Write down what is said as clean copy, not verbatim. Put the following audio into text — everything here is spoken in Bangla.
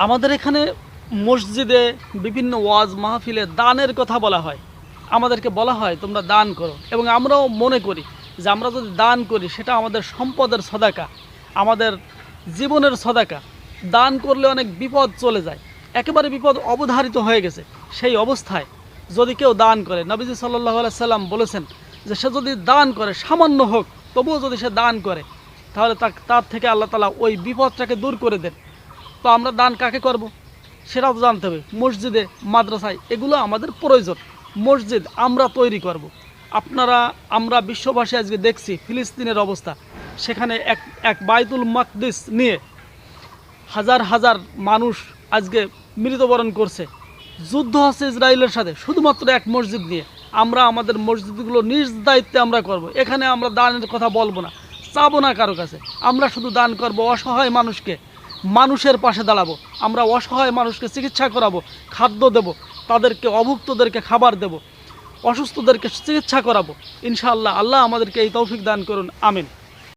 আমাদের এখানে মসজিদে বিভিন্ন ওয়াজ মাহফিলে দানের কথা বলা হয়। আমাদেরকে বলা হয় তোমরা দান করো, এবং আমরাও মনে করি যে আমরা যদি দান করি সেটা আমাদের সম্পদের সদাকা, আমাদের জীবনের সদাকা। দান করলে অনেক বিপদ চলে যায়, একেবারে বিপদ অবধারিত হয়ে গেছে। সেই অবস্থায় যদি কেউ দান করে, নবীজি সাল্লাল্লাহু আলাইহি সাল্লাম বলেছেন যে সে যদি দান করে, সামান্য হোক তবুও যদি সে দান করে, তাহলে তার থেকে আল্লাহ তাআলা ওই বিপদটাকে দূর করে দেন। তো আমরা দান কাকে করব সেটাও তো জানতে হবে। মসজিদে, মাদ্রাসায় এগুলো আমাদের প্রয়োজন। মসজিদ আমরা তৈরি করব। আমরা বিশ্ববাসী আজকে দেখছি ফিলিস্তিনের অবস্থা। সেখানে এক এক বাইতুল মাকদিস নিয়ে হাজার হাজার মানুষ আজকে মৃত্যুবরণ করছে। যুদ্ধ হচ্ছে ইসরায়েলের সাথে শুধুমাত্র এক মসজিদ নিয়ে। আমরা আমাদের মসজিদগুলো নিজ দায়িত্বে আমরা করব। এখানে আমরা দানের কথা বলবো না, চাবো না কারো কাছে। আমরা শুধু দান করব অসহায় মানুষকে, মানুষের পাশে দাঁড়াবো। আমরা অসহায় মানুষকে চিকিৎসা করাবো, খাদ্য দেব, তাদেরকে অভুক্তদেরকে খাবার দেব, অসুস্থদেরকে চিকিৎসা করাবো। ইনশাআল্লাহ আল্লাহ আমাদেরকে এই তৌফিক দান করুন, আমিন।